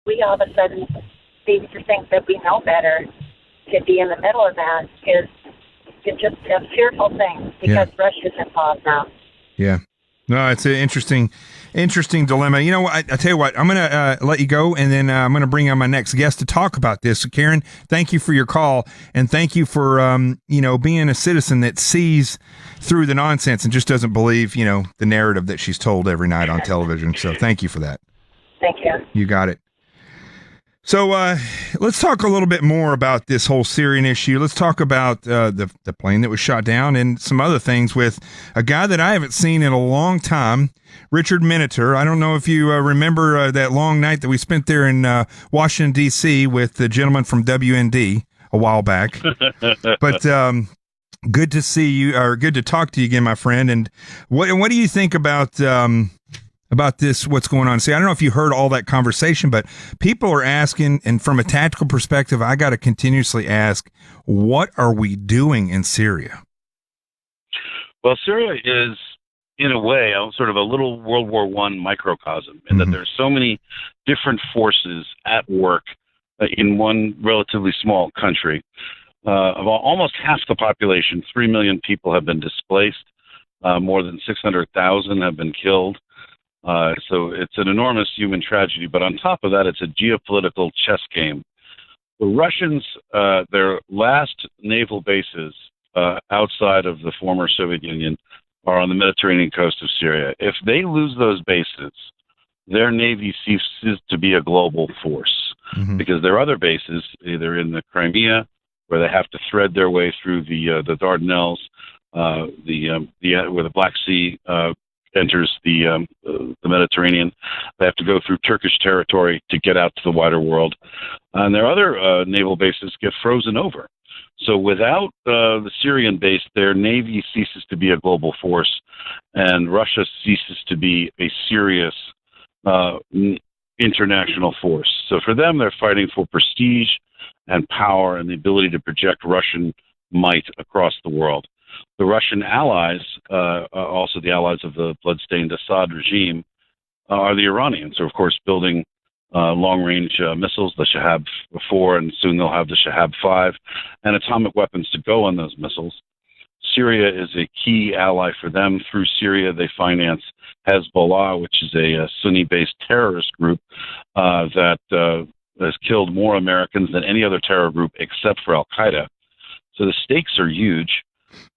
we all of a sudden seem to think that we know better, to be in the middle of that is just a fearful thing because Russia's involved now. Yeah. No, it's an interesting dilemma. You know what? I tell you what, I'm going to let you go, and then I'm going to bring on my next guest to talk about this. So, Karen, thank you for your call, and thank you for, being a citizen that sees through the nonsense and just doesn't believe, the narrative that she's told every night on television. So thank you for that. Thank you. You got it. So let's talk a little bit more about this whole Syrian issue. Let's talk about the plane that was shot down and some other things with a guy that I haven't seen in a long time, Richard Miniter. I don't know if you remember that long night that we spent there in Washington, D.C. with the gentleman from WND a while back. But good to see you, or good to talk to you again, my friend. And what do you think about this, what's going on? See, I don't know if you heard all that conversation, but people are asking, and from a tactical perspective, I got to continuously ask, what are we doing in Syria? Well, Syria is, in a way, sort of a little World War I microcosm, in that there's so many different forces at work in one relatively small country. Of almost half the population, 3 million people have been displaced. More than 600,000 have been killed. So it's an enormous human tragedy, but on top of that, it's a geopolitical chess game. The Russians, their last naval bases outside of the former Soviet Union are on the Mediterranean coast of Syria. If they lose those bases, their navy ceases to be a global force, because their other bases, either in the Crimea, where they have to thread their way through the Dardanelles, where the Black Sea enters the Mediterranean. They have to go through Turkish territory to get out to the wider world. And their other naval bases get frozen over. So without the Syrian base, their navy ceases to be a global force, and Russia ceases to be a serious international force. So for them, they're fighting for prestige and power and the ability to project Russian might across the world. The Russian allies, also the allies of the bloodstained Assad regime, are the Iranians, who are, of course, building long-range missiles, the Shahab-4, and soon they'll have the Shahab-5, and atomic weapons to go on those missiles. Syria is a key ally for them. Through Syria, they finance Hezbollah, which is a Sunni-based terrorist group that has killed more Americans than any other terror group except for Al-Qaeda. So the stakes are huge.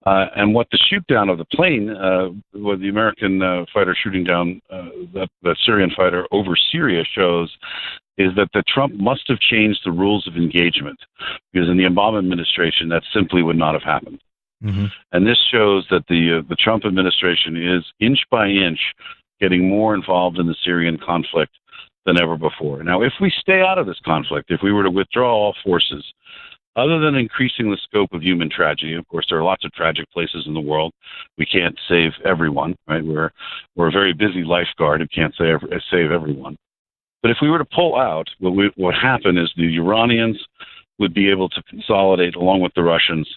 And what the shoot down of the plane, with the American fighter shooting down the Syrian fighter over Syria, shows is that the Trump must have changed the rules of engagement, because in the Obama administration, that simply would not have happened. And this shows that the Trump administration is inch by inch getting more involved in the Syrian conflict than ever before. Now, if we stay out of this conflict, if we were to withdraw all forces, other than increasing the scope of human tragedy, of course, there are lots of tragic places in the world. We can't save everyone, right? We're a very busy lifeguard who can't save everyone. But if we were to pull out, what would happen is the Iranians would be able to consolidate, along with the Russians,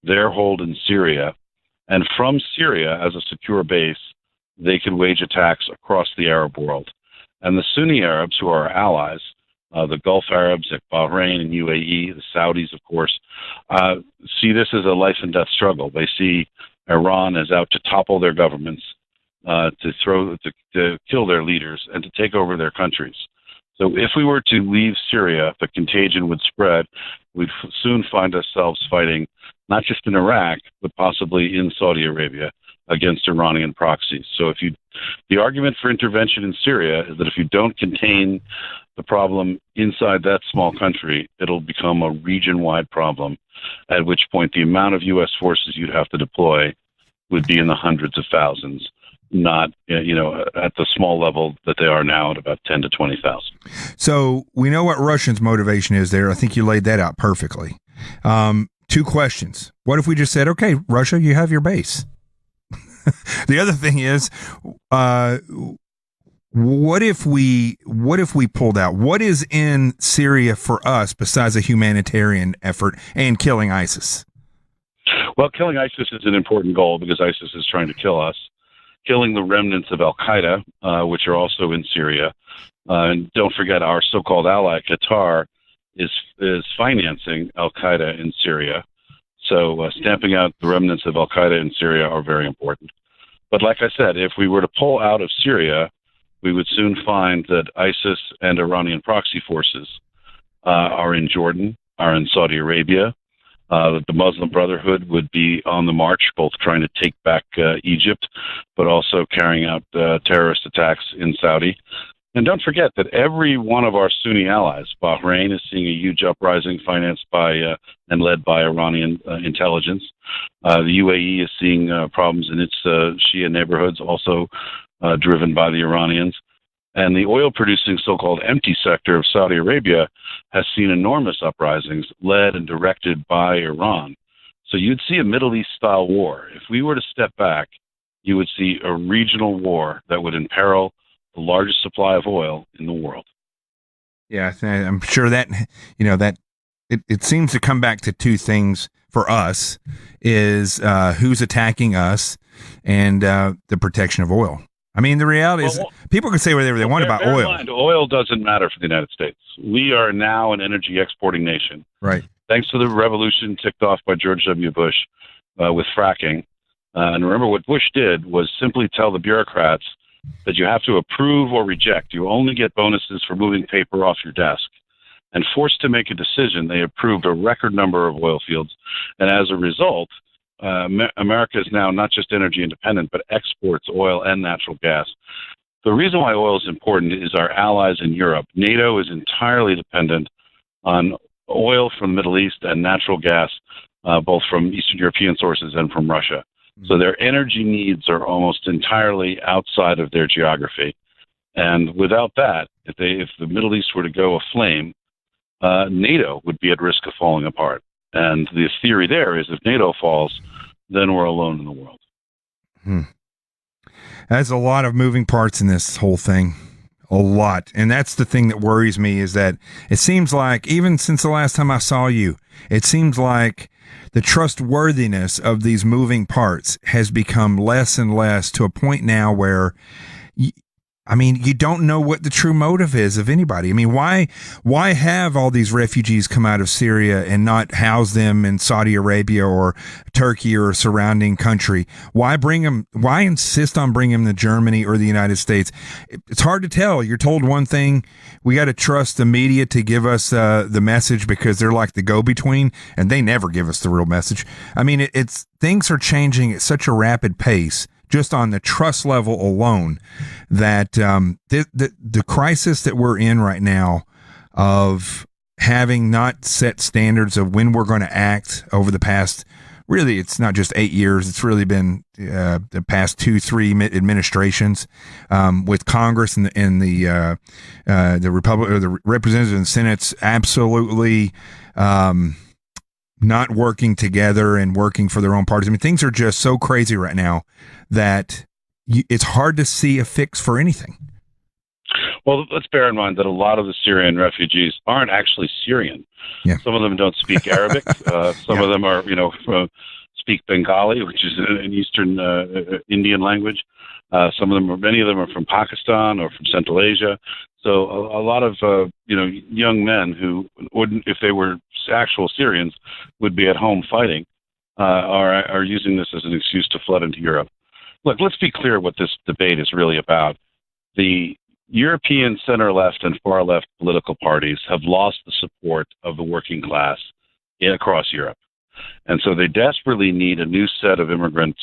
their hold in Syria. And from Syria, as a secure base, they could wage attacks across the Arab world. And the Sunni Arabs, who are our allies, the Gulf Arabs like Bahrain and UAE, the Saudis, of course, see this as a life and death struggle. They see Iran as out to topple their governments, to kill their leaders, and to take over their countries. So if we were to leave Syria, the contagion would spread. We'd soon find ourselves fighting not just in Iraq, but possibly in Saudi Arabia against Iranian proxies. So the argument for intervention in Syria is that if you don't contain the problem inside that small country, it'll become a region-wide problem, at which point the amount of U.S. forces you'd have to deploy would be in the hundreds of thousands, not at the small level that they are now at about 10 to 20,000. So we know what Russians' motivation is there. I think you laid that out perfectly. Two questions. What if we just said, okay, Russia, you have your base? The other thing is, what if we pulled out? What is in Syria for us besides a humanitarian effort and killing ISIS? Well, killing ISIS is an important goal because ISIS is trying to kill us. Killing the remnants of Al-Qaeda, which are also in Syria, And don't forget, our so-called ally, Qatar, is financing al-Qaeda in Syria. So stamping out the remnants of al-Qaeda in Syria are very important. But like I said, if we were to pull out of Syria, we would soon find that ISIS and Iranian proxy forces are in Jordan, are in Saudi Arabia. The Muslim Brotherhood would be on the march, both trying to take back Egypt, but also carrying out terrorist attacks in Saudi. And don't forget that every one of our Sunni allies, Bahrain is seeing a huge uprising financed by and led by Iranian intelligence. The UAE is seeing problems in its Shia neighborhoods, also driven by the Iranians. And the oil-producing so-called empty sector of Saudi Arabia has seen enormous uprisings led and directed by Iran. So you'd see a Middle East-style war. If we were to step back, you would see a regional war that would imperil the largest supply of oil in the world. Yeah, I'm sure that, that it seems to come back to two things for us, is who's attacking us and the protection of oil. I mean, the reality is people can say whatever they want about oil. Oil doesn't matter for the United States. We are now an energy exporting nation. Right. Thanks to the revolution ticked off by George W. Bush with fracking. And remember, what Bush did was simply tell the bureaucrats that you have to approve or reject. You only get bonuses for moving paper off your desk. And forced to make a decision, they approved a record number of oil fields. And as a result, America is now not just energy independent, but exports oil and natural gas. The reason why oil is important is our allies in Europe. NATO is entirely dependent on oil from the Middle East and natural gas, both from Eastern European sources and from Russia. So their energy needs are almost entirely outside of their geography. And without that, if the Middle East were to go aflame, NATO would be at risk of falling apart. And the theory there is if NATO falls, then we're alone in the world. There's a lot of moving parts in this whole thing. A lot. And that's the thing that worries me, is that it seems like, even since the last time I saw you, it seems like the trustworthiness of these moving parts has become less and less, to a point now where you don't know what the true motive is of anybody. I mean, why have all these refugees come out of Syria and not house them in Saudi Arabia or Turkey or a surrounding country? Why insist on bringing them to Germany or the United States? It's hard to tell. You're told one thing. We got to trust the media to give us the message, because they're like the go-between, and they never give us the real message. I mean, things are changing at such a rapid pace, just on the trust level alone, that the crisis that we're in right now, of having not set standards of when we're going to act over the past, really, it's not just 8 years, it's really been the past 2-3 administrations, with Congress and the Republic, or the Representatives and Senate's absolutely not working together and working for their own parties. I mean, things are just so crazy right now that it's hard to see a fix for anything. Well, let's bear in mind that a lot of the Syrian refugees aren't actually Syrian. Yeah. Some of them don't speak Arabic. Some of them are, speak Bengali, which is an Eastern Indian language. Many of them are from Pakistan or from Central Asia. So a lot of, young men who wouldn't, if they were actual Syrians, would be at home fighting, are using this as an excuse to flood into Europe. Look, let's be clear what this debate is really about. The European center-left and far-left political parties have lost the support of the working class across Europe. And so they desperately need a new set of immigrants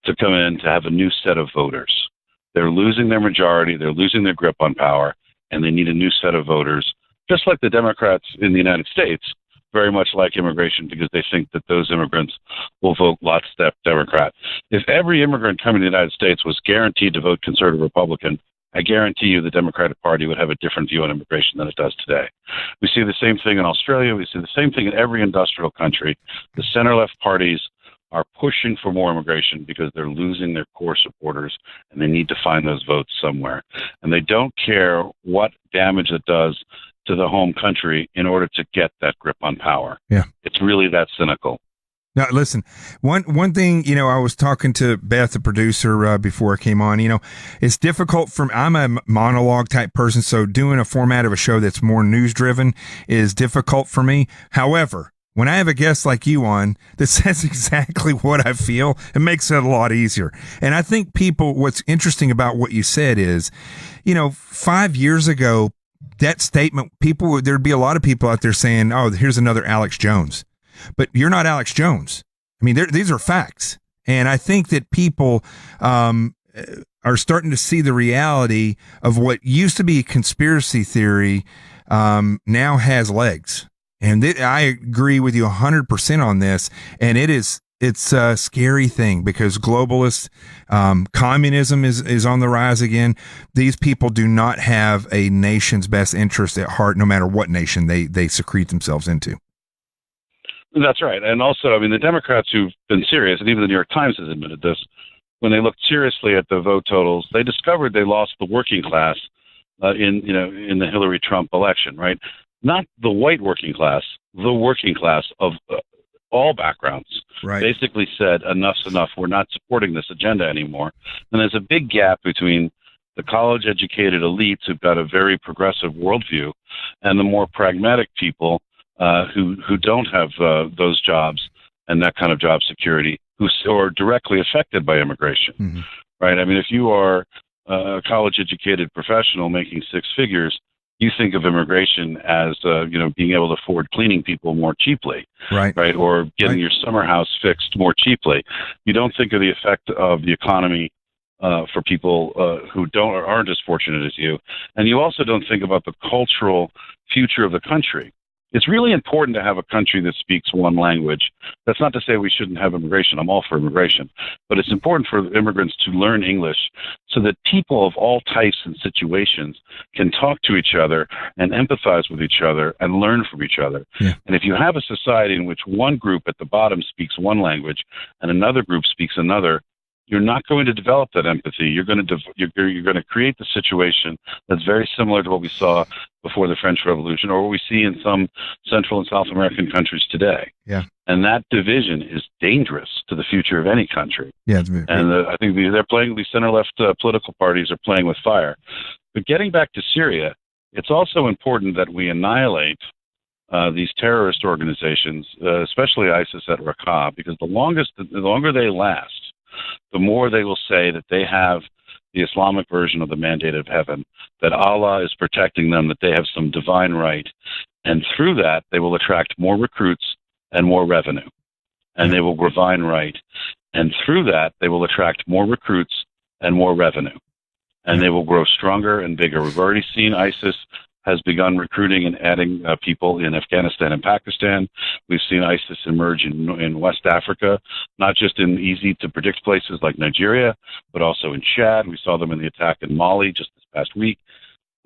to come in to have a new set of voters. They're losing their majority, they're losing their grip on power, and they need a new set of voters, just like the Democrats in the United States very much like immigration, because they think that those immigrants will vote lockstep Democrat. If every immigrant coming to the United States was guaranteed to vote conservative Republican, I guarantee you the Democratic Party would have a different view on immigration than it does today. We see the same thing in Australia. We see the same thing in every industrial country. The center-left parties are pushing for more immigration because they're losing their core supporters, and they need to find those votes somewhere. And they don't care what damage it does to the home country in order to get that grip on power. Yeah. It's really that cynical. Now, listen, one thing, I was talking to Beth, the producer, before I came on, it's difficult I'm a monologue type person. So doing a format of a show that's more news driven is difficult for me. However, when I have a guest like you on that says exactly what I feel, it makes it a lot easier. And I think what's interesting about what you said is, 5 years ago, that statement, there'd be a lot of people out there saying, oh, here's another Alex Jones. But you're not Alex Jones. I mean, these are facts. And I think that people are starting to see the reality of what used to be conspiracy theory now has legs. And I agree with you 100% on this. And it's a scary thing because globalist communism is on the rise again. These people do not have a nation's best interest at heart, no matter what nation they secrete themselves into. That's right. And also, I mean, the Democrats who've been serious, and even the New York Times has admitted this, when they looked seriously at the vote totals, they discovered they lost the working class in the Hillary Trump election, right? Not the white working class, the working class of all backgrounds. Right. Basically said, enough's enough. We're not supporting this agenda anymore. And there's a big gap between the college-educated elites who've got a very progressive worldview and the more pragmatic people who don't have those jobs and that kind of job security, who are directly affected by immigration, mm-hmm. right? I mean, if you are a college-educated professional making six figures, you think of immigration as being able to afford cleaning people more cheaply, right? Or getting your summer house fixed more cheaply. You don't think of the effect of the economy for people who aren't as fortunate as you, and you also don't think about the cultural future of the country. It's really important to have a country that speaks one language. That's not to say we shouldn't have immigration. I'm all for immigration. But it's important for immigrants to learn English so that people of all types and situations can talk to each other and empathize with each other and learn from each other. Yeah. And if you have a society in which one group at the bottom speaks one language and another group speaks another, you're not going to develop that empathy. You're going to create the situation that's very similar to what we saw before the French Revolution, or what we see in some Central and South American countries today. Yeah, and that division is dangerous to the future of any country. Yeah, and I think they're playing. These center-left political parties are playing with fire. But getting back to Syria, it's also important that we annihilate these terrorist organizations, especially ISIS at Raqqa, because the longer they last, the more they will say that they have the Islamic version of the mandate of heaven, that Allah is protecting them, that they have some divine right. And through that, they will attract more recruits and more revenue. And they will divine right. And through that, they will attract more recruits and more revenue. And they will grow stronger and bigger. We've already seen ISIS has begun recruiting and adding people in Afghanistan and Pakistan. We've seen ISIS emerge in West Africa, not just in easy-to-predict places like Nigeria, but also in Chad. We saw them in the attack in Mali just this past week.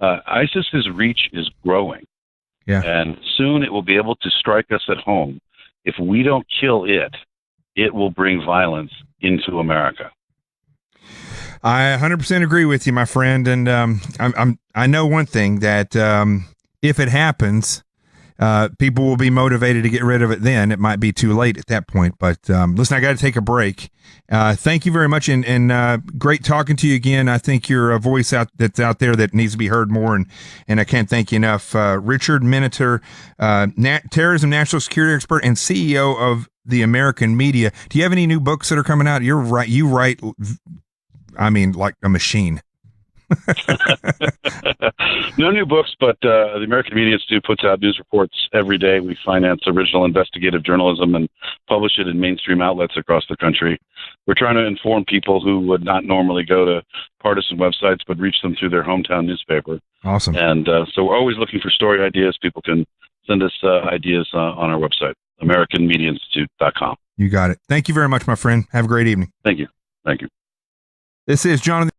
ISIS's reach is growing, and soon it will be able to strike us at home. If we don't kill it, it will bring violence into America. I 100% agree with you, my friend. And I know one thing, that if it happens, people will be motivated to get rid of it then. It might be too late at that point. But listen, I got to take a break. Thank you very much. And great talking to you again. I think you're a voice that's out there that needs to be heard more. And I can't thank you enough. Richard Miniter, terrorism national security expert and CEO of the American Media. Do you have any new books that are coming out? You're right. You write, I mean, like a machine. No new books, but the American Media Institute puts out news reports every day. We finance original investigative journalism and publish it in mainstream outlets across the country. We're trying to inform people who would not normally go to partisan websites, but reach them through their hometown newspaper. Awesome. And so we're always looking for story ideas. People can send us ideas on our website, AmericanMediaInstitute.com. You got it. Thank you very much, my friend. Have a great evening. Thank you. Thank you. This is Jonathan.